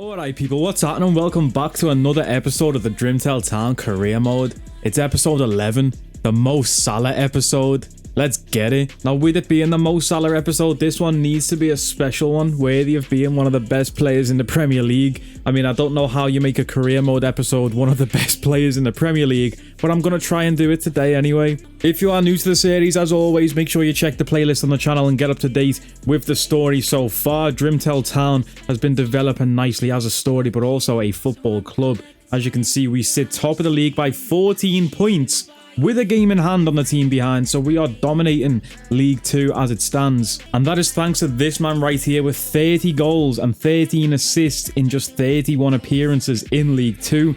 Alright people, what's happening? Welcome back to another episode of the Grimsby Town career mode. It's episode 11, the Mo Salah episode. Let's get it. Now with it being the Mo Salah episode, this one needs to be a special one, worthy of being one of the best players in the Premier League. I mean, I don't know how you make a career mode episode one of the best players in the Premier League, but I'm going to try and do it today anyway. If you are new to the series, as always, make sure you check the playlist on the channel and get up to date with the story so far. Grimsby Town has been developing nicely as a story, but also a football club. As you can see, we sit top of the league by 14 points. With a game in hand on the team behind, so we are dominating League 2 as it stands. And that is thanks to this man right here with 30 goals and 13 assists in just 31 appearances in League 2.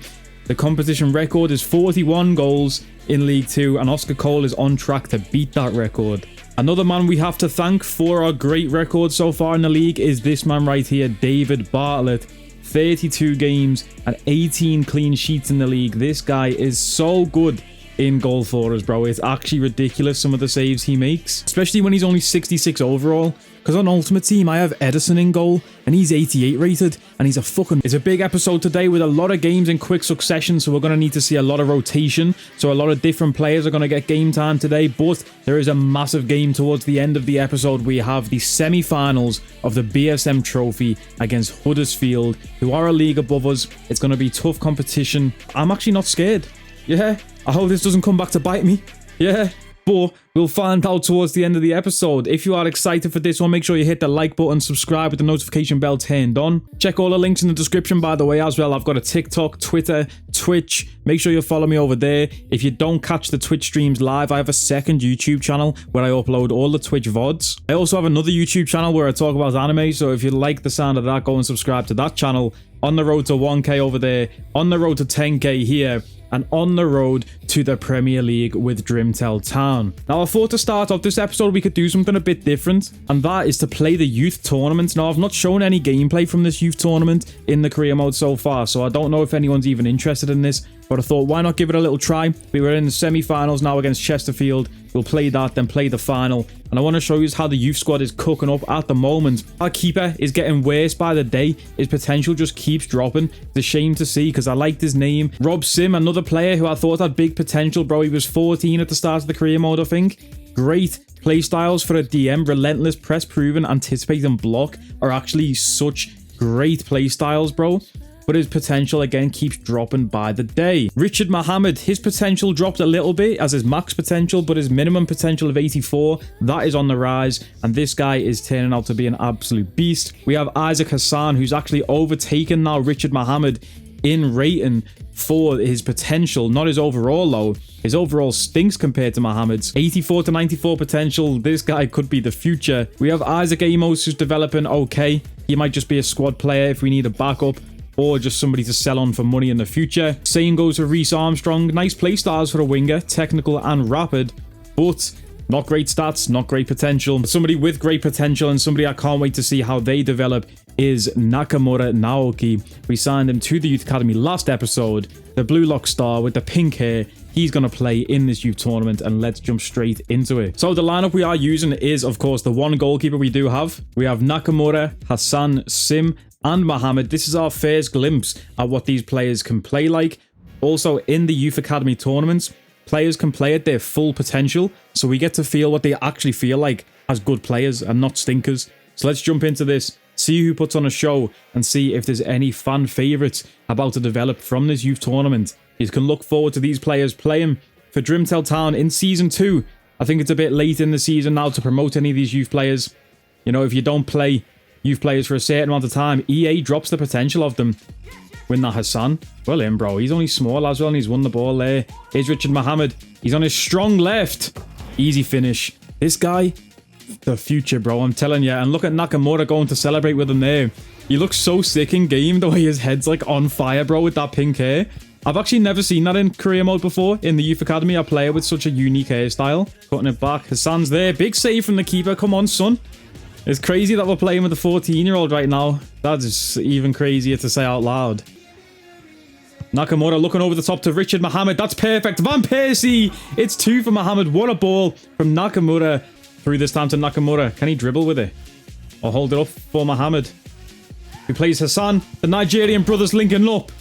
The competition record is 41 goals in League 2, and Oscar Cole is on track to beat that record. Another man we have to thank for our great record so far in the league is this man right here, David Bartlett. 32 games and 18 clean sheets in the league. This guy is so good in goal for us, bro. It's actually ridiculous some of the saves he makes, especially when he's only 66 overall, because on Ultimate Team I have Edison in goal and he's 88 rated and he's a fucking... It's a big episode today with a lot of games in quick succession, so we're going to need to see a lot of rotation, so a lot of different players are going to get game time today. But there is a massive game towards the end of the episode. We have the semi-finals of the BSM trophy against Huddersfield, who are a league above us. It's going to be tough competition. I'm actually not scared. Yeah, I hope this doesn't come back to bite me. Yeah, but we'll find out towards the end of the episode. If you are excited for this one, make sure you hit the like button, subscribe with the notification bell turned on. Check all the links in the description, by the way, as well. I've got a TikTok, Twitter, Twitch. Make sure you follow me over there. If you don't catch the Twitch streams live, I have a second YouTube channel where I upload all the Twitch VODs. I also have another YouTube channel where I talk about anime, so if you like the sound of that, go and subscribe to that channel. On the road to 1k over there, on the road to 10k here, and on the road to the Premier League with Grimsby Town. Now, I thought to start off this episode we could do something a bit different, and that is to play the youth tournament. Now, I've not shown any gameplay from this youth tournament in the career mode so far, so I don't know if anyone's even interested in this, but I thought, why not give it a little try? We were in the semi-finals now against Chesterfield. We'll play that, then play the final. And I want to show you how the youth squad is cooking up at the moment. Our keeper is getting worse by the day. His potential just keeps dropping. It's a shame to see because I liked his name. Rob Sim, another player who I thought had big potential, bro. He was 14 at the start of the career mode, I think. Great play styles for a DM. Relentless, press proven, anticipate and block are actually such great play styles, bro. But his potential again keeps dropping by the day. Richard Mohammed, his potential dropped a little bit as his max potential, but his minimum potential of 84, that is on the rise, and this guy is turning out to be an absolute beast. We have Isaac Hassan, who's actually overtaken now Richard Mohammed in rating for his potential, not his overall though. His overall stinks compared to Mohammed's. 84 to 94 potential. This guy could be the future. We have Isaac Amos, who's developing okay. He might just be a squad player if we need a backup, or just somebody to sell on for money in the future. Same goes for Reece Armstrong. Nice play styles for a winger, technical and rapid, but not great stats, not great potential. Somebody with great potential and somebody I can't wait to see how they develop is Nakamura Naoki. We signed him to the Youth Academy last episode. The Blue Lock star with the pink hair. He's going to play in this youth tournament, and let's jump straight into it. So the lineup we are using is, of course, the one goalkeeper we do have. We have Nakamura, Hassan, Sim, and Mohammed. This is our first glimpse at what these players can play like. Also, in the Youth Academy tournaments, players can play at their full potential, so we get to feel what they actually feel like as good players and not stinkers. So let's jump into this, see who puts on a show, and see if there's any fan favourites about to develop from this youth tournament. You can look forward to these players playing for Grimsby Town in Season 2. I think it's a bit late in the season now to promote any of these youth players. You know, if you don't play youth players for a certain amount of time, EA drops the potential of them. Win that Hassan. Well in, bro. He's only small as well, and he's won the ball there. Here's Richard Mohammed. He's on his strong left. Easy finish. This guy, the future, bro. I'm telling you. And look at Nakamura going to celebrate with him there. He looks so sick in game, the way his head's like on fire, bro, with that pink hair. I've actually never seen that in career mode before. In the Youth Academy, a player with such a unique hairstyle. Cutting it back. Hassan's there. Big save from the keeper. Come on, son. It's crazy that we're playing with a 14-year-old right now. That is even crazier to say out loud. Nakamura looking over the top to Richard Mohammed. That's perfect. Van Persie. It's 2 for Mohammed. What a ball from Nakamura. Through this time to Nakamura. Can he dribble with it? Or hold it up for Mohammed? He plays Hassan. The Nigerian brothers linking up.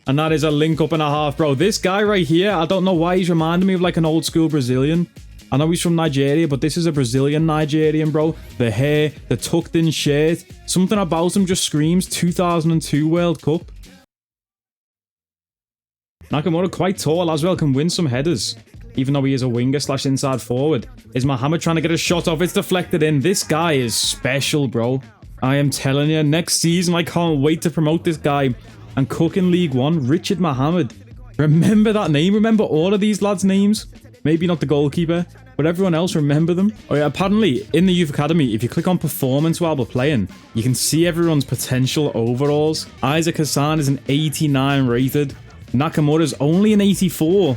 And that is a link up and a half, bro. This guy right here, I don't know why he's reminding me of like an old school Brazilian. I know he's from Nigeria, but this is a Brazilian Nigerian, bro. The hair, the tucked in shirt. Something about him just screams 2002 World Cup. Nakamura quite tall as well, can win some headers. Even though he is a winger / inside forward. Is Mohammed trying to get a shot off? It's deflected in. This guy is special, bro. I am telling you, next season, I can't wait to promote this guy and cook in League One. Richard Mohammed. Remember that name? Remember all of these lads' names? Maybe not the goalkeeper, but everyone else remember them. Oh yeah, apparently in the Youth Academy, if you click on performance while we're playing, you can see everyone's potential overalls. Isaac Hassan is an 89 rated. Nakamura's only an 84.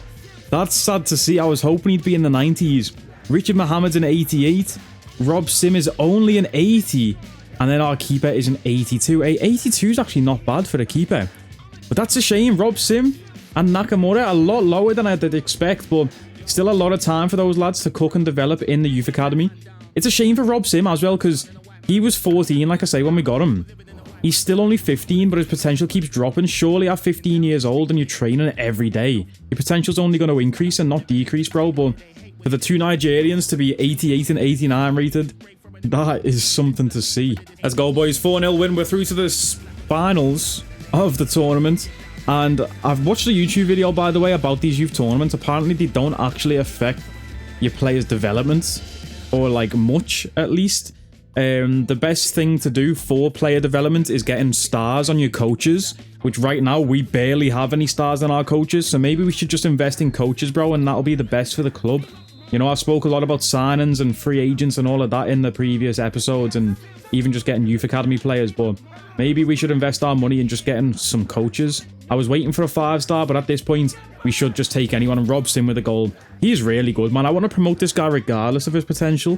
That's sad to see. I was hoping he'd be in the 90s. Richard Mohammed's an 88. Rob Sim is only an 80. And then our keeper is an 82. 82 is actually not bad for a keeper. But that's a shame. Rob Sim and Nakamura a lot lower than I did expect, but still a lot of time for those lads to cook and develop in the Youth Academy. It's a shame for Rob Sim as well, because he was 14, like I say, when we got him. He's still only 15, but his potential keeps dropping. Surely at 15 years old and you're training every day, your potential's only going to increase and not decrease, bro. But for the two Nigerians to be 88 and 89 rated, that is something to see. Let's go, boys. 4-0 win. We're through to the finals of the tournament. And I've watched a YouTube video, by the way, about these youth tournaments. Apparently, they don't actually affect your players' development, or like much, at least. The best thing to do for player development is getting stars on your coaches, which right now we barely have any stars on our coaches. So maybe we should just invest in coaches, bro, and that'll be the best for the club. You know, I spoke a lot about signings and free agents and all of that in the previous episodes, and even just getting youth academy players, but maybe we should invest our money in just getting some coaches. I was waiting for a 5-star, but at this point, we should just take anyone, and Rob Sim with a goal. He's really good, man. I want to promote this guy regardless of his potential.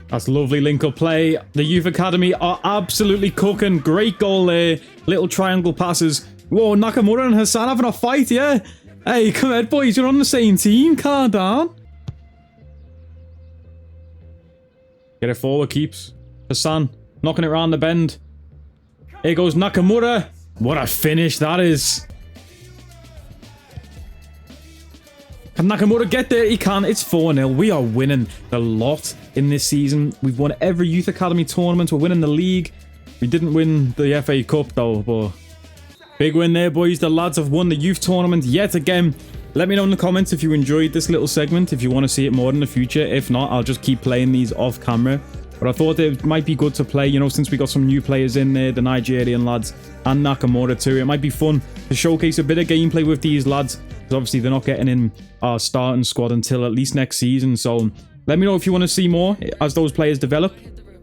That's lovely link-up play. The Youth Academy are absolutely cooking. Great goal there. Little triangle passes. Whoa, Nakamura and Hassan having a fight, yeah? Hey, come on, boys. You're on the same team. Calm down. Get it forward, keeps. Hassan knocking it around the bend. Here goes Nakamura. What a finish that is. Can Nakamura get there? He can. It's 4-0. We are winning a lot in this season. We've won every Youth Academy tournament. We're winning the league. We didn't win the FA Cup though, but big win there, boys. The lads have won the youth tournament yet again. Let me know in the comments if you enjoyed this little segment, if you want to see it more in the future. If not, I'll just keep playing these off camera. But I thought it might be good to play, you know, since we got some new players in there, the Nigerian lads and Nakamura too. It might be fun to showcase a bit of gameplay with these lads, because obviously they're not getting in our starting squad until at least next season. So let me know if you want to see more as those players develop.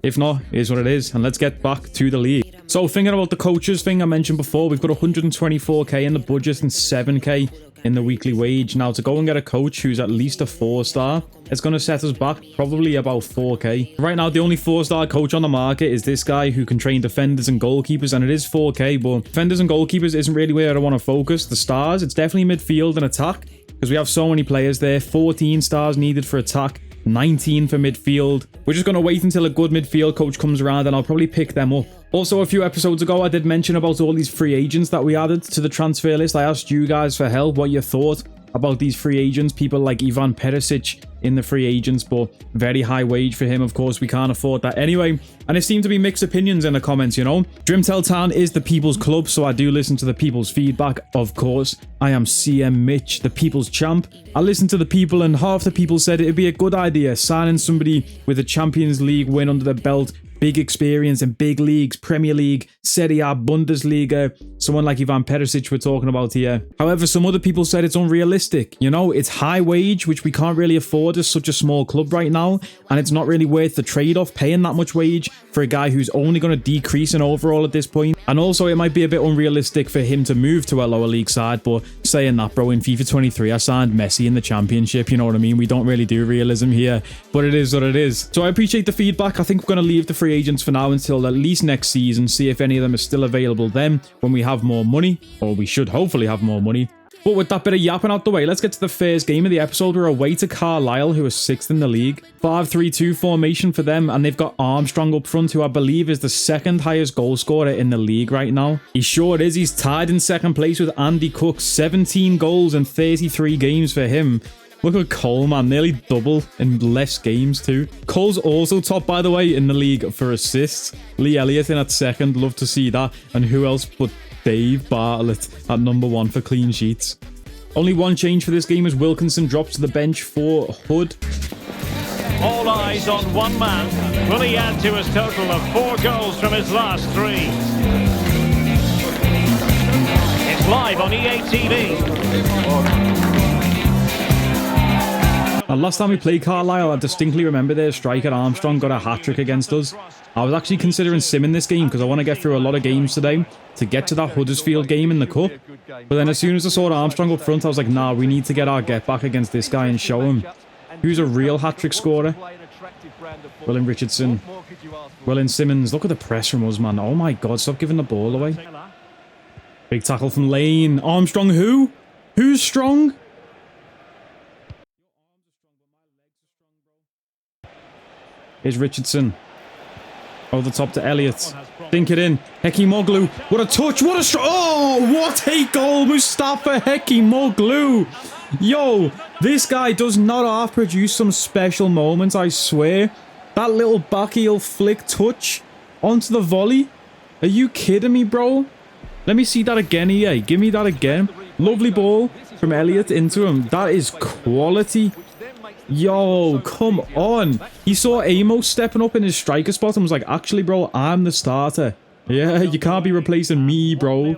If not, it is what it is. And let's get back to the league. So thinking about the coaches thing I mentioned before, we've got 124k in the budget and 7k in the weekly wage. Now, to go and get a coach who's at least a 4-star, it's going to set us back probably about 4k. Right now, the only 4-star coach on the market is this guy who can train defenders and goalkeepers, and it is 4k, but defenders and goalkeepers isn't really where I want to focus. The stars, it's definitely midfield and attack, because we have so many players there. 14 stars needed for attack, 19 for midfield. We're just going to wait until a good midfield coach comes around, and I'll probably pick them up. Also, a few episodes ago, I did mention about all these free agents that we added to the transfer list. I asked you guys for help, what you thought about these free agents. People like Ivan Perisic in the free agents, but very high wage for him. Of course, we can't afford that anyway. And it seemed to be mixed opinions in the comments, you know. Drimtel Town is the people's club, so I do listen to the people's feedback, of course. I am CM Mitch, the people's champ. I listened to the people, and half the people said it'd be a good idea signing somebody with a Champions League win under their belt, big experience in big leagues, Premier League, Serie A, Bundesliga, someone like Ivan Perisic we're talking about here. However, some other people said it's unrealistic. You know, it's high wage, which we can't really afford as such a small club right now, and it's not really worth the trade-off paying that much wage for a guy who's only going to decrease in overall at this point. And also, it might be a bit unrealistic for him to move to a lower league side, but saying that, bro, in FIFA 23, I signed Messi in the championship, you know what I mean? We don't really do realism here, but it is what it is. So I appreciate the feedback. I think we're going to leave the free agents for now until at least next season, see if any of them are still available then when we have more money, or we should hopefully have more money. But with that bit of yapping out the way, let's get to the first game of the episode. We're away to Carlisle, who are 6th in the league. 5-3-2 formation for them, and they've got Armstrong up front, who I believe is the 2nd highest goal scorer in the league right now. He sure is. He's tied in 2nd place with Andy Cook. 17 goals in 33 games for him. Look at Cole, man. Nearly double in less games, too. Cole's also top, by the way, in the league for assists. Lee Elliott in at 2nd. Love to see that. And who else but Dave Bartlett at number 1 for clean sheets. Only one change for this game as Wilkinson drops to the bench for Hood. All eyes on one man. Will he add to his total of 4 goals from his last 3? It's live on EA TV. And last time we played Carlisle, I distinctly remember their striker Armstrong got a hat-trick against us. I was actually considering simming this game because I want to get through a lot of games today to get to that Huddersfield game in the Cup. But then as soon as I saw Armstrong up front, I was like, nah, we need to get our get back against this guy and show him who's a real hat-trick scorer. William Richardson. William Simmons. Look at the press from us, man. Oh my God, stop giving the ball away. Big tackle from Lane. Armstrong who? Who's strong? Here's Richardson. Over the top to Elliott. Dink it in. Hekimoglu. What a touch. What a strike. Oh, what a goal. Mustafa Hekimoglu. Yo, this guy does not half produce some special moments, I swear. That little back heel flick touch onto the volley. Are you kidding me, bro? Let me see that again, EA. Give me that again. Lovely ball from Elliott into him. That is quality. Yo, come on. He saw Amos stepping up in his striker spot and was like, actually, bro, I'm the starter. Yeah, you can't be replacing me, bro.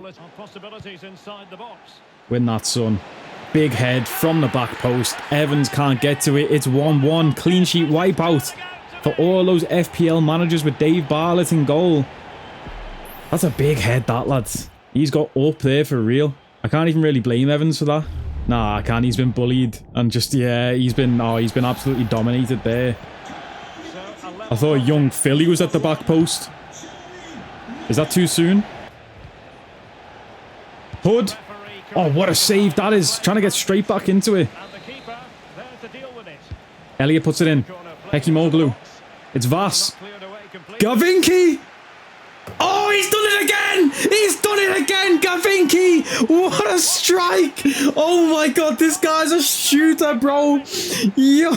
Win that, son. Big head from the back post. Evans can't get to it. It's 1-1. Clean sheet wipeout for all those FPL managers with Dave Bartlett in goal. That's a big head, that, lads. He's got up there for real. I can't even really blame Evans for that. Nah, I can't. He's been bullied and just, yeah, he's been absolutely dominated there. I thought young Philly was at the back post. Is that too soon? Hood. Oh, what a save that is. Trying to get straight back into it. Elliott puts it in. Hekimoglu. It's Vass. Gavinki. Oh, he's done it again! He's done it again, Gavinki! What a strike! Oh my God, this guy's a shooter, bro! Yo!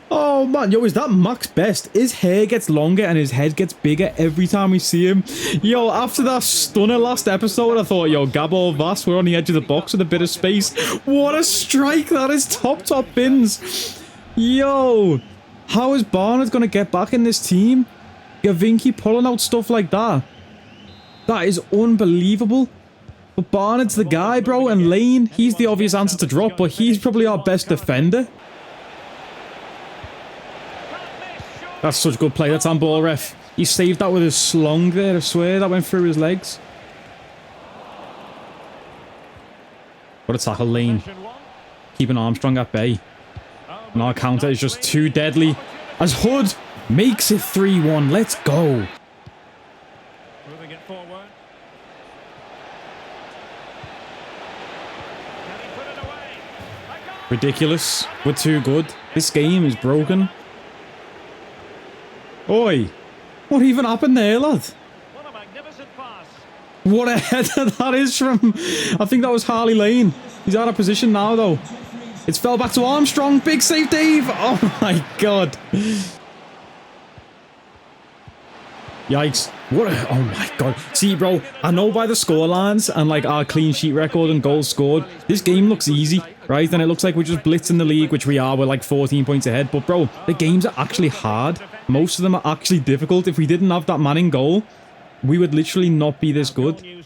Oh man, yo, is that Max Best? His hair gets longer and his head gets bigger every time we see him. Yo, after that stunner last episode, I thought, yo, Gabor Vass, we're on the edge of the box with a bit of space. What a strike! That is top bins. Yo! How is Barnard going to get back in this team? Gavinki pulling out stuff like that. That is unbelievable. But Barnard's the guy, bro. And Lane, he's the obvious answer to drop, but he's probably our best defender. That's such good play. That's on ball, ref. He saved that with his slung there, I swear. That went through his legs. What a tackle, Lane. Keeping Armstrong at bay. And our counter is just too deadly. As Hood makes it 3-1. Let's go. Moving it forward. Can he put it away? Ridiculous. We're too good. This game is broken. Oi. What even happened there, lad? What a magnificent pass. What a header that is from... I think that was Harley Lane. He's out of position now, though. It's fell back to Armstrong. Big save, Dave. Oh, my God. Yikes. What a... Oh, my God. See, bro, I know by the scorelines and, like, our clean sheet record and goals scored, this game looks easy, right? And it looks like we're just blitzing the league, which we are. We're, like, 14 points ahead. But, bro, the games are actually hard. Most of them are actually difficult. If we didn't have that man in goal, we would literally not be this good.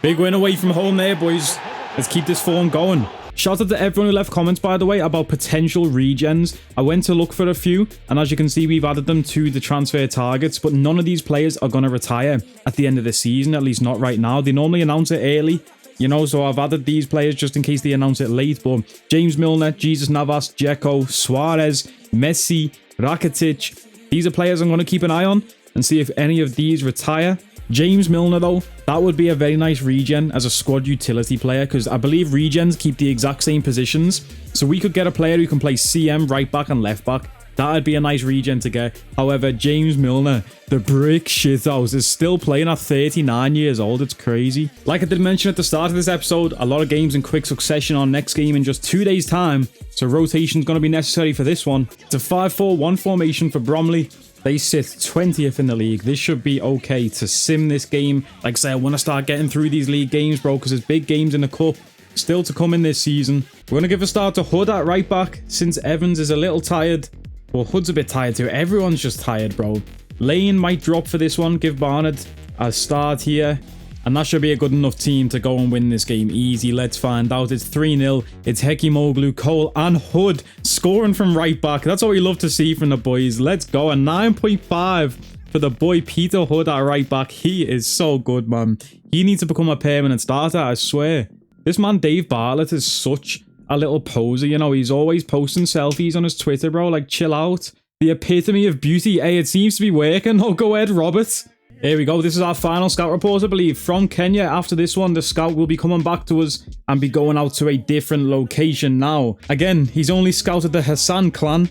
Big win away from home there, boys. Let's keep this form going. Shout out to everyone who left comments, by the way, about potential regens. I went to look for a few, and as you can see, we've added them to the transfer targets, but none of these players are going to retire at the end of the season, at least not right now. They normally announce it early, you know, so I've added these players just in case they announce it late, but James Milner, Jesus Navas, Dzeko, Suarez, Messi, Rakitic, these are players I'm going to keep an eye on and see if any of these retire. James Milner, though, that would be a very nice regen as a squad utility player, because I believe regens keep the exact same positions. So we could get a player who can play CM, right back, and left back. That'd be a nice regen to get. However, James Milner, the brick shithouse, is still playing at 39 years old. It's crazy. Like I did mention at the start of this episode, a lot of games in quick succession on next game in just 2 days' time. So rotation's going to be necessary for this one. It's a 5-4-1 formation for Bromley. They sit 20th in the league. This should be okay to sim this game. Like I say, I want to start getting through these league games, bro, because there's big games in the cup still to come in this season. We're going to give a start to Hood at right back since Evans is a little tired. Well, Hood's a bit tired too. Everyone's just tired, bro. Lane might drop for this one. Give Barnard a start here. And that should be a good enough team to go and win this game easy. Let's find out. It's 3-0. It's Hekimoglu, Cole, and Hood scoring from right back. That's what we love to see from the boys. Let's go. A 9.5 for the boy Peter Hood at right back. He is so good, man. He needs to become a permanent starter, I swear. This man, Dave Bartlett, is such a little poser, you know. He's always posting selfies on his Twitter, bro. Like, chill out. The epitome of beauty. Hey, it seems to be working. Oh, go ahead, Robert. Here we go. This is our final scout report, I believe, from Kenya. After this one, the scout will be coming back to us and be going out to a different location now. Again, he's only scouted the Hassan clan.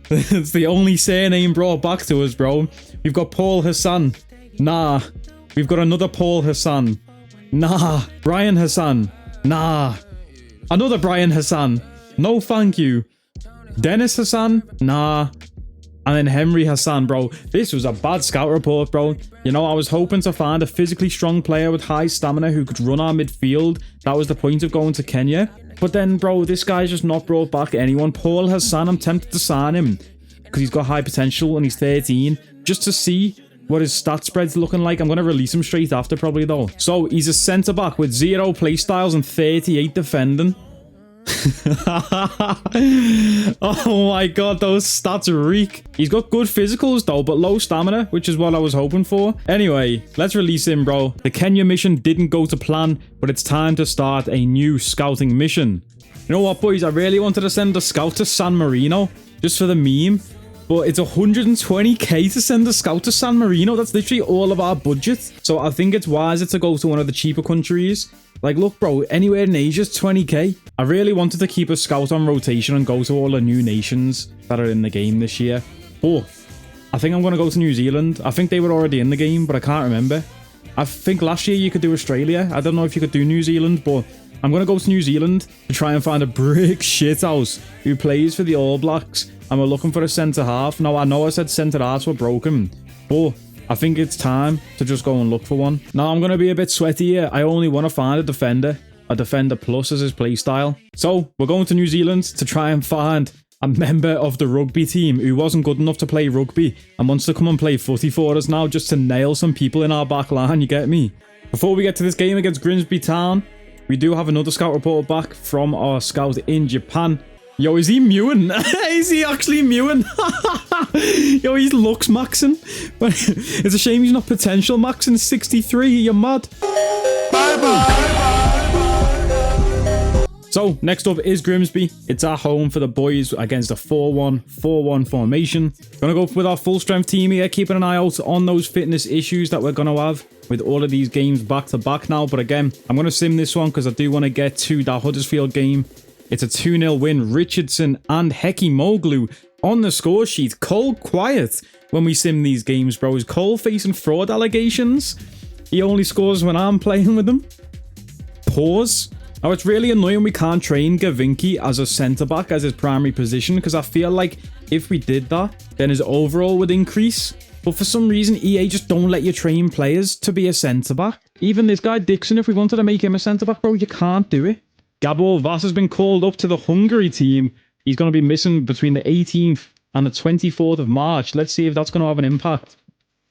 It's the only surname brought back to us, bro. We've got Paul Hassan. Nah. We've got another Paul Hassan. Nah. Brian Hassan. Nah. Another Brian Hassan. No thank you. Dennis Hassan. Nah. And then Henry Hassan, bro. This was a bad scout report, bro. You know, I was hoping to find a physically strong player with high stamina who could run our midfield. That was the point of going to Kenya. But then, bro, this guy's just not brought back anyone. Paul Hassan, I'm tempted to sign him because he's got high potential and he's 13. Just to see what his stat spread's looking like. I'm going to release him straight after probably, though. So, he's a centre-back with 0 playstyles and 38 defending. Oh my god, those stats reek. He's got good physicals though, but low stamina, which is what I was hoping for. Anyway, let's release him, bro. The Kenya mission didn't go to plan, but it's time to start a new scouting mission. You know what, boys? I really wanted to send a scout to San Marino just for the meme, but it's 120k to send a scout to San Marino. That's literally all of our budget. So I think it's wiser to go to one of the cheaper countries. Like, look, bro, anywhere in Asia's 20k. I really wanted to keep a scout on rotation and go to all the new nations that are in the game this year. But I think I'm going to go to New Zealand. I think they were already in the game, but I can't remember. I think last year you could do Australia. I don't know if you could do New Zealand, but I'm going to go to New Zealand to try and find a brick shithouse who plays for the All Blacks. And we're looking for a centre-half. Now, I know I said centre-halves were broken, but I think it's time to just go and look for one. Now, I'm going to be a bit sweaty here. I only want to find a defender plus as his playstyle. So, we're going to New Zealand to try and find a member of the rugby team who wasn't good enough to play rugby and wants to come and play footy for us now just to nail some people in our back line, you get me? Before we get to this game against Grimsby Town, we do have another scout report back from our scout in Japan. Yo, is he mewing? Is he actually mewing? Yo, he looks maxing. But it's a shame he's not potential maxing 63. You're mad. So, next up is Grimsby. It's at home for the boys against a 4-1-4-1 formation. Gonna go with our full strength team here, keeping an eye out on those fitness issues that we're gonna have with all of these games back to back now. But again, I'm gonna sim this one because I do want to get to that Huddersfield game. It's a 2-0 win. Richardson and Hekimoglu on the score sheet. Cole quiet when we sim these games, bro. Is Cole facing fraud allegations? He only scores when I'm playing with him. Pause. Now, it's really annoying we can't train Gavinki as a centre-back as his primary position, because I feel like if we did that, then his overall would increase. But for some reason, EA just don't let you train players to be a centre-back. Even this guy Dixon, if we wanted to make him a centre-back, bro, you can't do it. Gabo Vass has been called up to the Hungary team. He's going to be missing between the 18th and the 24th of March. Let's see if that's going to have an impact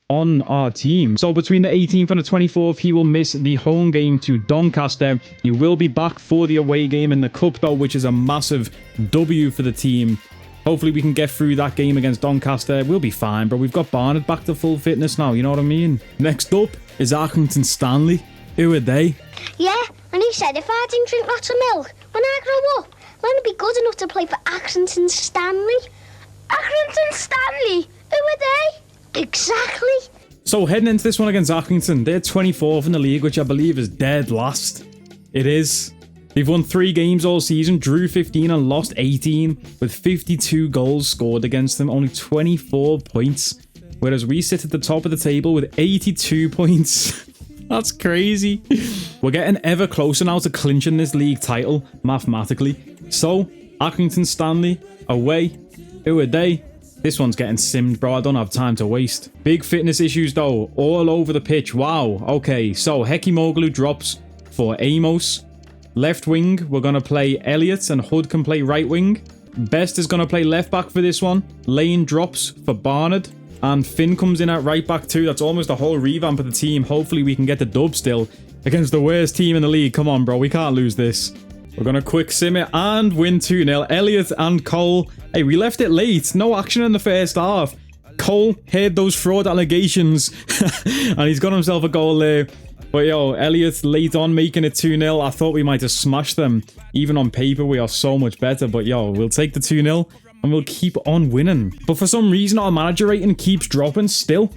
on our team. So between the 18th and the 24th, he will miss the home game to Doncaster. He will be back for the away game in the Cup, though, which is a massive W for the team. Hopefully we can get through that game against Doncaster. We'll be fine, bro. We've got Barnard back to full fitness now, you know what I mean? Next up is Accrington Stanley. Who are they? Yeah, and he said if I didn't drink lots of milk when I grow up, I'm going to be good enough to play for Accrington Stanley. Accrington Stanley? Who are they? Exactly. So heading into this one against Accrington, they're 24th in the league, which I believe is dead last. It is. They've won 3 games all season, drew 15 and lost 18, with 52 goals scored against them, only 24 points. Whereas we sit at the top of the table with 82 points. That's crazy. We're getting ever closer now to clinching this league title, mathematically. So, Accrington Stanley, away. Who are they? This one's getting simmed, bro. I don't have time to waste. Big fitness issues, though. All over the pitch. Wow. Okay, so Hekimoglu drops for Amos. Left wing, we're going to play Elliott, and Hood can play right wing. Best is going to play left back for this one. Lane drops for Barnard. And Finn comes in at right back too. That's almost a whole revamp of the team. Hopefully we can get the dub still against the worst team in the league. Come on, bro. We can't lose this. We're going to quick sim it and win 2-0. Elliott and Cole. Hey, we left it late. No action in the first half. Cole heard those fraud allegations. And he's got himself a goal there. But yo, Elliott late on making it 2-0. I thought we might have smashed them. Even on paper, we are so much better. But yo, we'll take the 2-0. And we'll keep on winning. But for some reason, our manager rating keeps dropping still.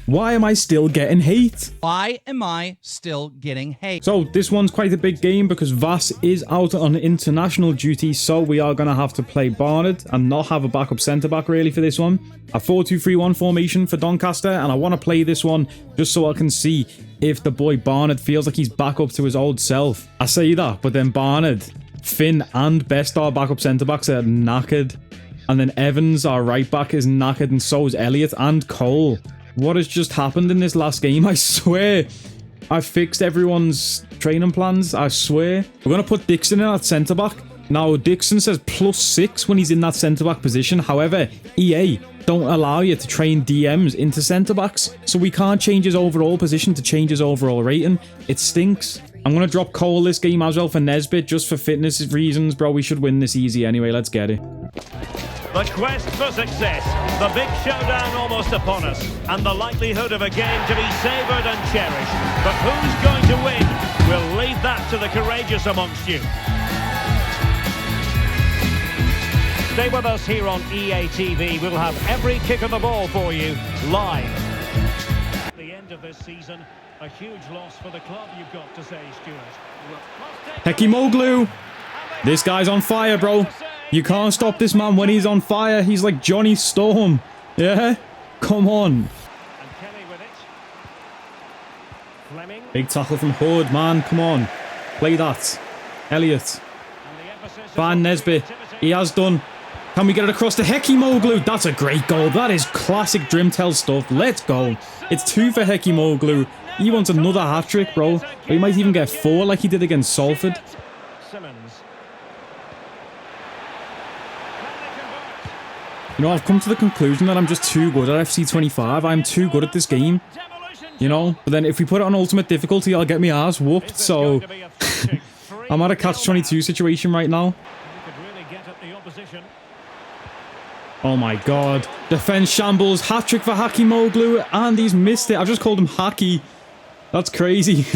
Why am I still getting hate? Why am I still getting hate? So this one's quite a big game because Vass is out on international duty. So we are going to have to play Barnard and not have a backup centre-back really for this one. A 4-2-3-1 formation for Doncaster. And I want to play this one just so I can see if the boy Barnard feels like he's back up to his old self. I say that, but then Barnard, Finn and Best, our backup centre-backs, are knackered. And then Evans, our right back, is knackered, and so is Elliott and Cole. What has just happened in this last game? I swear. I fixed everyone's training plans. I swear. We're going to put Dixon in at centre-back. Now, Dixon says +6 when he's in that centre-back position. However, EA don't allow you to train DMs into centre-backs. So we can't change his overall position to change his overall rating. It stinks. I'm going to drop Cole this game as well for Nesbitt, just for fitness reasons, bro. We should win this easy anyway. Let's get it. The quest for success, the big showdown almost upon us, and the likelihood of a game to be savoured and cherished. But who's going to win? We'll leave that to the courageous amongst you. Stay with us here on EA TV. We'll have every kick of the ball for you live. At the end of this season, a huge loss for the club, you've got to say, Stuart. Hekimoglu. This guy's on fire, bro. You can't stop this man when he's on fire. He's like Johnny Storm. Yeah? Come on. And Kenny with it. Fleming. Big tackle from Hood, man. Come on. Play that. Elliott. Van Nesbitt. He has done. Can we get it across to Hekimoglu? That's a great goal. That is classic Drimtel stuff. Let's go. It's 2 for Hekimoglu. He wants another hat-trick, bro. He might even get 4 like he did against Salford. You know, I've come to the conclusion that I'm just too good at FC 25. I'm too good at this game. You know? But then if we put it on ultimate difficulty, I'll get my ass whooped. So, I'm at a catch-22 situation right now. Oh my god. Defense shambles. Hat-trick for Hekimoglu. And he's missed it. I've just called him Hacky. That's crazy.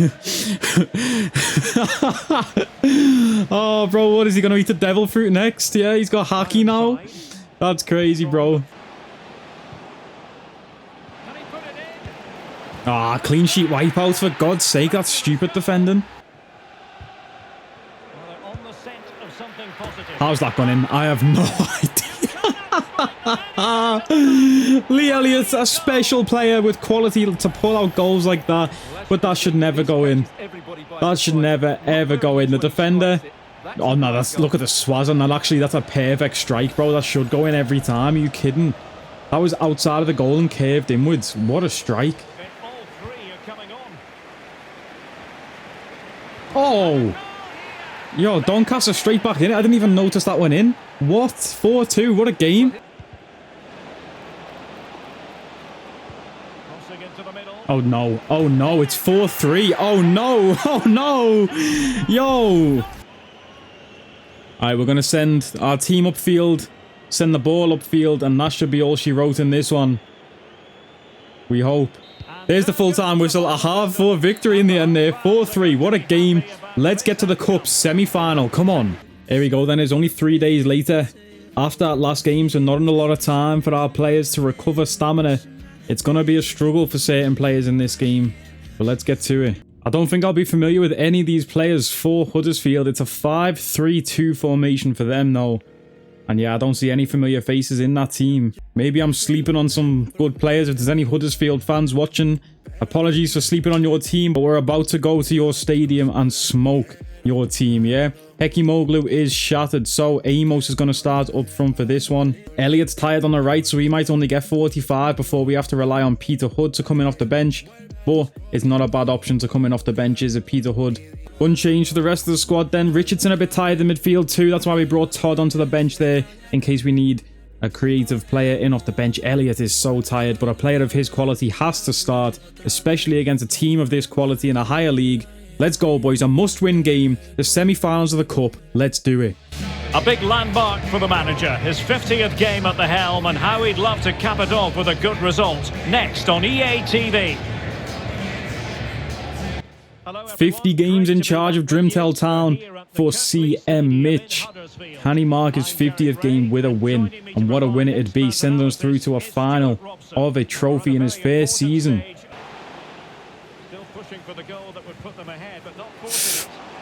Oh, bro. What is he going to eat the devil fruit next? Yeah, he's got Hacky now. That's crazy, bro. Ah, clean sheet wipeout, for God's sake. That's stupid defending. How's that gone in? I have no idea. Lee Elliott's a special player with quality to pull out goals like that. But that should never go in. That should never, ever go in. The defender... Oh no, that's, look at the swaz on that. Actually, that's a perfect strike, bro. That should go in every time. Are you kidding? That was outside of the goal and curved inwards. What a strike. Oh! Yo, Doncaster straight back in it. I didn't even notice that went in. What? 4-2. What a game. Oh no. Oh no. It's 4-3. Oh no. Oh no. Yo. Alright, we're going to send our team upfield, send the ball upfield, and that should be all she wrote in this one. We hope. There's the full-time whistle. A half-4 victory in the end there. 4-3. What a game. Let's get to the Cup semi-final. Come on. Here we go then. It's only 3 days later after that last game, so not a lot of time for our players to recover stamina It's going to be a struggle for certain players in this game, but let's get to it. I don't think I'll be familiar with any of these players for Huddersfield. It's a 5-3-2 formation for them though. And yeah, I don't see any familiar faces in that team. Maybe I'm sleeping on some good players. If there's any Huddersfield fans watching, apologies for sleeping on your team, but we're about to go to your stadium and smoke your team, yeah? Hekimoglu is shattered, so Amos is going to start up front for this one. Elliott's tired on the right, so he might only get 45 before we have to rely on Peter Hood to come in off the bench. But it's not a bad option to come in off the bench, is it, Peter Hood? Unchanged for the rest of the squad then. Richardson a bit tired in midfield too. That's why we brought Todd onto the bench there, in case we need a creative player in off the bench. Elliott is so tired, but a player of his quality has to start, especially against a team of this quality in a higher league. Let's go, boys. A must-win game. The semi-finals of the Cup. Let's do it. A big landmark for the manager. His 50th game at the helm, and how he'd love to cap it off with a good result. Next on EA TV. 50 games in charge of Grimsby Town for CM Mitch. Can he mark his 50th game with a win? And what a win it'd be, sending us through to a final of a trophy in his first season.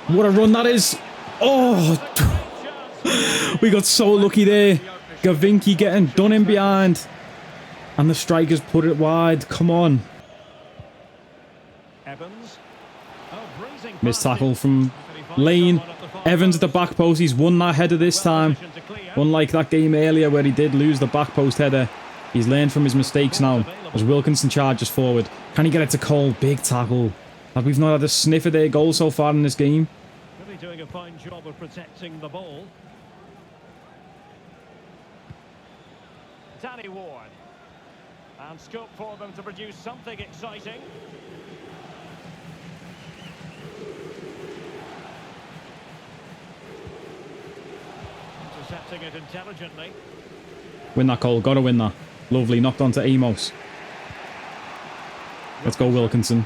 What a run that is. Oh, we got so lucky there. Gavinki getting done in behind. And the strikers put it wide. Come on. Missed tackle from Lane. Evans at the back post. He's won that header this time. Unlike that game earlier where he did lose the back post header. He's learned from his mistakes now as Wilkinson charges forward. Can he get it to Cole? Big tackle. Like, we've not had a sniff of their goal so far in this game. Really doing a fine job of protecting the ball. Danny Ward. And scope for them to produce something exciting. Intercepting it intelligently. Win that goal. Gotta win that. Lovely. Knocked onto Amos. Let's go, Wilkinson.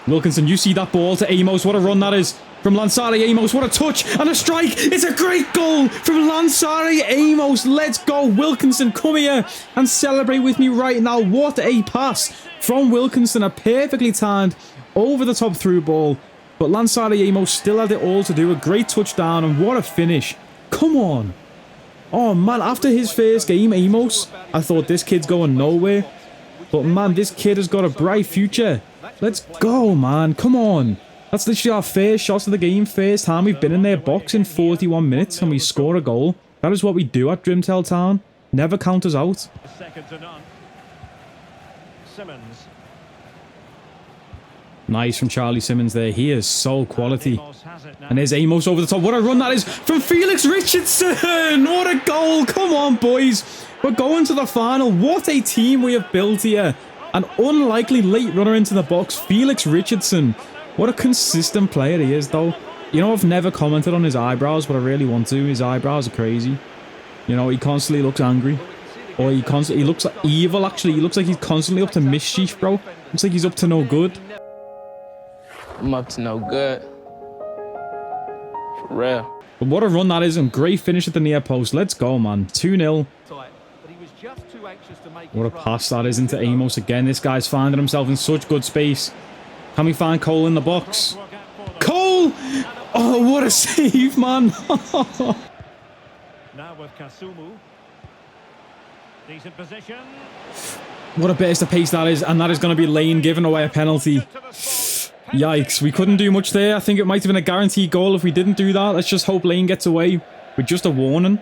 Wilkinson, you see that ball to Amos. What a run that is from Lansari Amos. What a touch and a strike. It's a great goal from Lansari Amos. Let's go. Wilkinson, come here and celebrate with me right now. What a pass from Wilkinson. A perfectly timed over the top through ball. But Lansari Amos still had it all to do. A great touchdown, and what a finish. Come on. Oh man, after his first game, Amos, I thought this kid's going nowhere. But man, this kid has got a bright future. Let's go, man. Come on. That's literally our first shot of the game. First time we've been in their box in 41 minutes and we score a goal. That is what we do at Grimsby Town. Never count us out. Second to none. Simmons. Nice from Charlie Simmons there. He is so quality. And there's Amos over the top. What a run that is from Felix Richardson. What a goal. Come on, boys. We're going to the final. What a team we have built here. An unlikely late runner into the box, Felix Richardson. What a consistent player he is, though. You know, I've never commented on his eyebrows, but I really want to. His eyebrows are crazy. You know, he constantly looks angry. Or he looks like evil, actually. He looks like he's constantly up to mischief, bro. Looks like he's up to no good. I'm up to no good. For real. But what a run that is, and great finish at the near post. Let's go, man. 2-0. What a pass that is into Amos again. This guy's finding himself in such good space. Can we find Cole in the box? Cole! Oh, what a save, man. Now with Kasumu. Decent position. What a burst of pace that is, and that is going to be Lane giving away a penalty. Yikes, we couldn't do much there. I think it might have been a guaranteed goal if we didn't do that. Let's just hope Lane gets away with just a warning.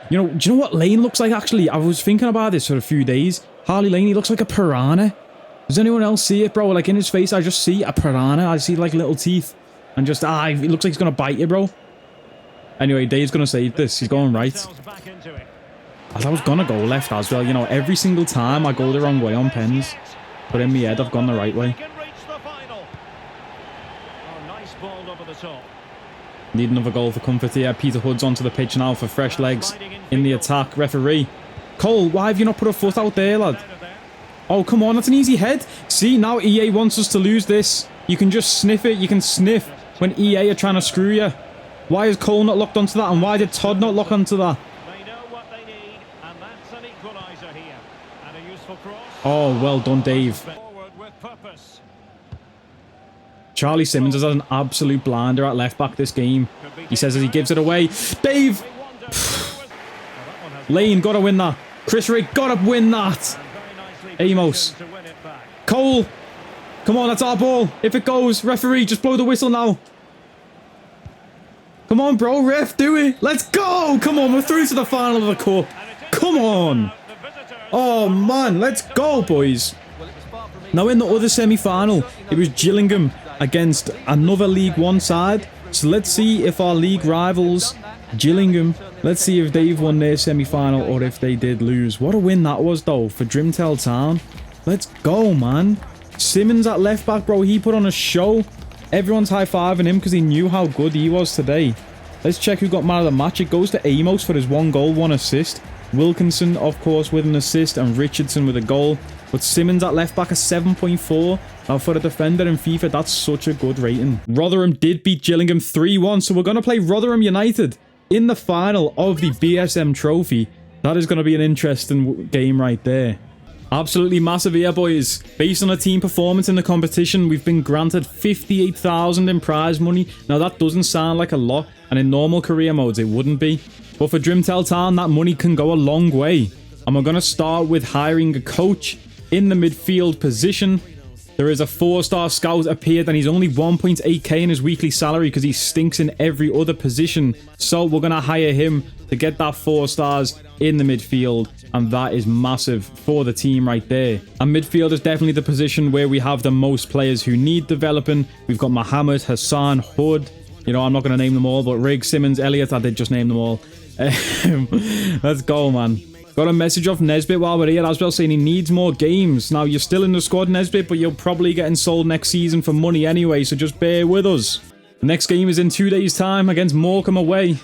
You know, do you know what Lane looks like, actually? I was thinking about this for a few days. Harley Lane, he looks like a piranha. Does anyone else see it, bro? Like, in his face, I just see a piranha. I see, like, little teeth. And just, he looks like he's going to bite you, bro. Anyway, Dave's going to save this. He's going right. I was going to go left as well. You know, every single time I go the wrong way on pens. But in my head, I've gone the right way. Need another goal for comfort here. Peter Hood's onto the pitch now for fresh legs in the attack. Referee. Cole, why have you not put a foot out there, lad? Oh, come on. That's an easy head. See, now EA wants us to lose this. You can just sniff it. You can sniff when EA are trying to screw you. Why is Cole not locked onto that? And why did Todd not lock onto that? They know what they need, and that's an equaliser here. And a useful cross. Oh, well done, Dave. Forward with purpose. Charlie Simmons has had an absolute blinder at left back this game. He says as he gives it away. Dave! Lane, gotta win that. Chris Rigg, gotta win that. Amos. Cole. Come on, that's our ball. If it goes, referee, just blow the whistle now. Come on, bro, ref, do it. Let's go. Come on, we're through to the final of the cup. Come on. Oh, man, let's go, boys. Now, in the other semi-final, it was Gillingham against another League One side. So let's see if our league rivals, Gillingham, let's see if they've won their semi-final or if they did lose. What a win that was, though, for Grimsby Town. Let's go, man. Simmons at left back, bro. He put on a show. Everyone's high-fiving him because he knew how good he was today. Let's check who got man of the match. It goes to Amos for his 1 goal, 1 assist. Wilkinson, of course, with an assist, and Richardson with a goal. But Simmons at left back a 7.4. Now, for a defender in FIFA, that's such a good rating. Rotherham did beat Gillingham 3-1, so we're going to play Rotherham United in the final of the BSM trophy. That is going to be an interesting game right there. Absolutely massive here, boys. Based on a team performance in the competition, we've been granted 58,000 in prize money. Now, that doesn't sound like a lot, and in normal career modes, it wouldn't be. But for Grimsby Town, that money can go a long way. And we're going to start with hiring a coach in the midfield position. There is a 4-star scout appeared, and he's only 1.8k in his weekly salary because he stinks in every other position. So we're going to hire him to get that 4 stars in the midfield, and that is massive for the team right there. And midfield is definitely the position where we have the most players who need developing. We've got Mohammed, Hassan, Hood. You know, I'm not going to name them all, but Riggs, Simmons, Elliott, I did just name them all. Let's go, man. Got a message off Nesbitt while we're here as well, saying he needs more games. Now, you're still in the squad, Nesbitt, but you're probably getting sold next season for money anyway, so just bear with us. The next game is in 2 days' time against Morecambe away.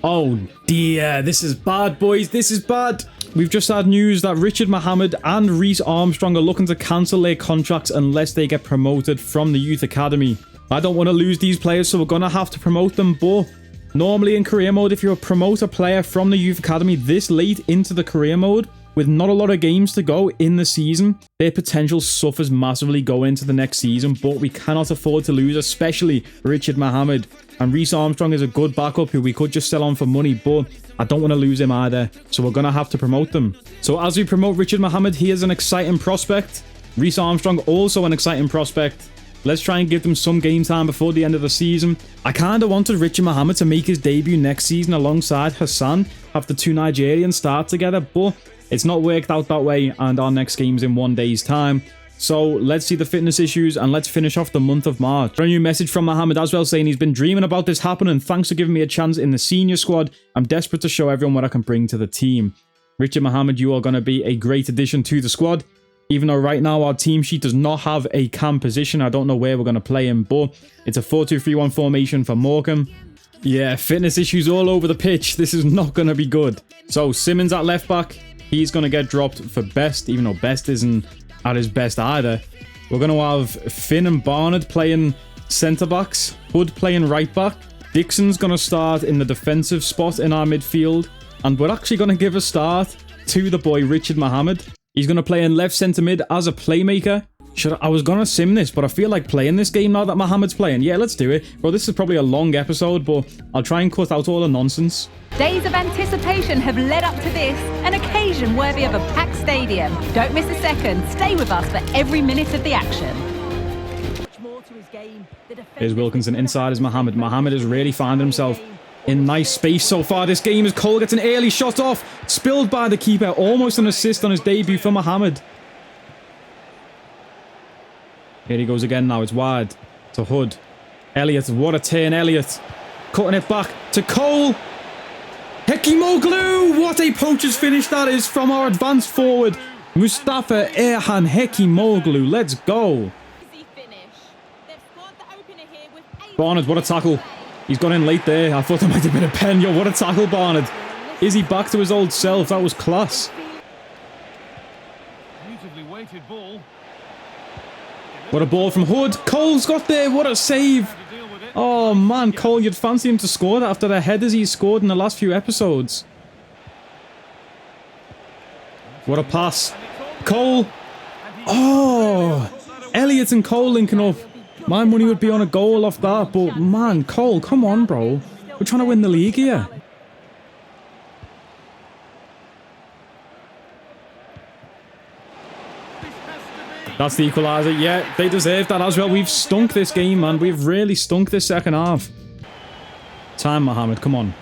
Oh, dear. This is bad, boys. This is bad. We've just had news that Richard Mohammed and Reece Armstrong are looking to cancel their contracts unless they get promoted from the youth academy. I don't want to lose these players, so we're going to have to promote them, but normally in career mode, if you promote a player from the youth academy this late into the career mode, with not a lot of games to go in the season, their potential suffers massively going into the next season, but we cannot afford to lose, especially Richard Mohammed. And Reece Armstrong is a good backup who we could just sell on for money, but I don't want to lose him either, so we're going to have to promote them. So as we promote Richard Mohammed, he is an exciting prospect. Reece Armstrong also an exciting prospect. Let's try and give them some game time before the end of the season. I kind of wanted Richard Mohammed to make his debut next season alongside Hassan, have the 2 Nigerians start together, but it's not worked out that way, and our next game's in 1 day's time. So let's see the fitness issues, and let's finish off the month of March. A new message from Mohammed as well, saying he's been dreaming about this happening. Thanks for giving me a chance in the senior squad. I'm desperate to show everyone what I can bring to the team. Richard Mohammed, you are going to be a great addition to the squad. Even though right now our team sheet does not have a cam position. I don't know where we're going to play him, but it's a 4-2-3-1 formation for Morecambe. Yeah, fitness issues all over the pitch. This is not going to be good. So Simmons at left back. He's going to get dropped for Best, even though Best isn't at his best either. We're going to have Finn and Barnard playing centre-backs. Hood playing right-back. Dixon's going to start in the defensive spot in our midfield. And we're actually going to give a start to the boy Richard Mohammed. He's going to play in left centre mid as a playmaker. I was going to sim this, but I feel like playing this game now that Mohammed's playing. Yeah, let's do it. Bro, this is probably a long episode, but I'll try and cut out all the nonsense. Days of anticipation have led up to this, an occasion worthy of a packed stadium. Don't miss a second. Stay with us for every minute of the action. Here's Wilkinson inside as Mohammed. Mohammed is really finding himself in nice space so far this game as Cole gets an early shot off. Spilled by the keeper. Almost an assist on his debut for Mohammed. Here he goes again now. It's wide to Hood. Elliott. What a turn, Elliott. Cutting it back to Cole. Hekimoglu. What a poacher's finish that is from our advanced forward, Mustafa Erhan Hekimoglu. Let's go. Barnard, what a tackle. He's gone in late there. I thought there might have been a pen. Yo, what a tackle, Barnard. Is he back to his old self? That was class. Beautifully weighted ball. What a ball from Hood. Cole's got there. What a save. Oh, man. Cole, you'd fancy him to score that after the headers he's scored in the last few episodes. What a pass. Cole. Oh, Elliott and Cole linking up. My money would be on a goal off that, but man, Cole, come on, bro. We're trying to win the league here. That's the equaliser. Yeah, they deserve that as well. We've stunk this game, man. We've really stunk this second half. Time, Mohammed. Come on.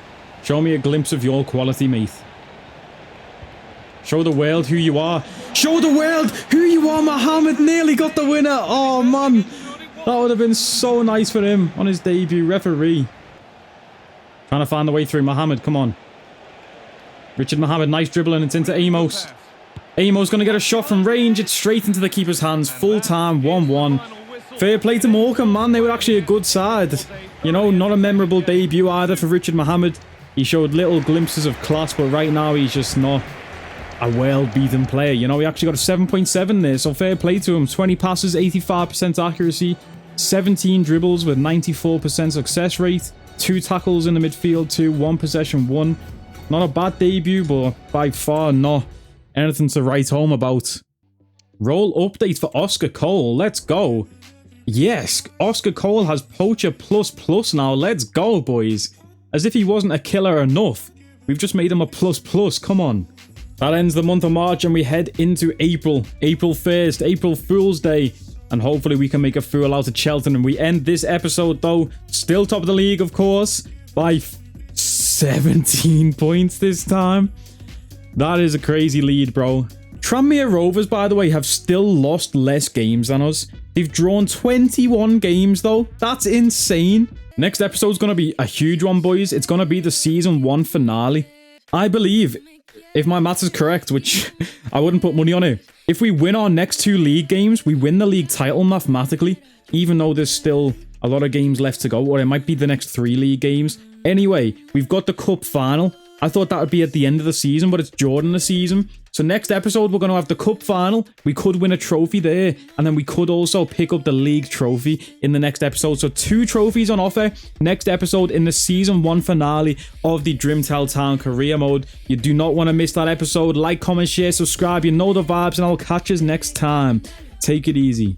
Show me a glimpse of your quality, mate. Show the world who you are. Show the world who you are, Mohammed. Nearly got the winner. Oh, man. That would have been so nice for him on his debut. Referee. Trying to find the way through. Mohammed, come on. Richard Mohammed, nice dribbling. It's into Amos. Amos going to get a shot from range. It's straight into the keeper's hands. Full time, 1-1. Fair play to Morecambe, man. They were actually a good side. You know, not a memorable debut either for Richard Mohammed. He showed little glimpses of class, but right now he's just not a well-beaten player. You know, he actually got a 7.7 there, so fair play to him. 20 passes, 85% accuracy, 17 dribbles with 94% success rate, 2 tackles in the midfield, 2, 1 possession, 1. Not a bad debut, but by far not anything to write home about. Role update for Oscar Cole. Let's go. Yes, Oscar Cole has Poacher ++ now. Let's go, boys. As if he wasn't a killer enough. We've just made him a ++. Come on. That ends the month of March and we head into April. April 1st, April Fool's Day. And hopefully we can make a fool out of Cheltenham. We end this episode, though, still top of the league, of course, by 17 points this time. That is a crazy lead, bro. Tranmere Rovers, by the way, have still lost less games than us. They've drawn 21 games, though. That's insane. Next episode's going to be a huge one, boys. It's going to be the Season 1 finale. I believe, if my maths is correct, which I wouldn't put money on it, if we win our next 2 league games, we win the league title mathematically, even though there's still a lot of games left to go, or it might be the next 3 league games. Anyway, we've got the cup final. I thought that would be at the end of the season, but it's during the season. So next episode, we're going to have the cup final. We could win a trophy there, and then we could also pick up the league trophy in the next episode. So 2 trophies on offer next episode in the Season 1 finale of the Drimtell Town career mode. You do not want to miss that episode. Like, comment, share, subscribe. You know the vibes, and I'll catch you next time. Take it easy.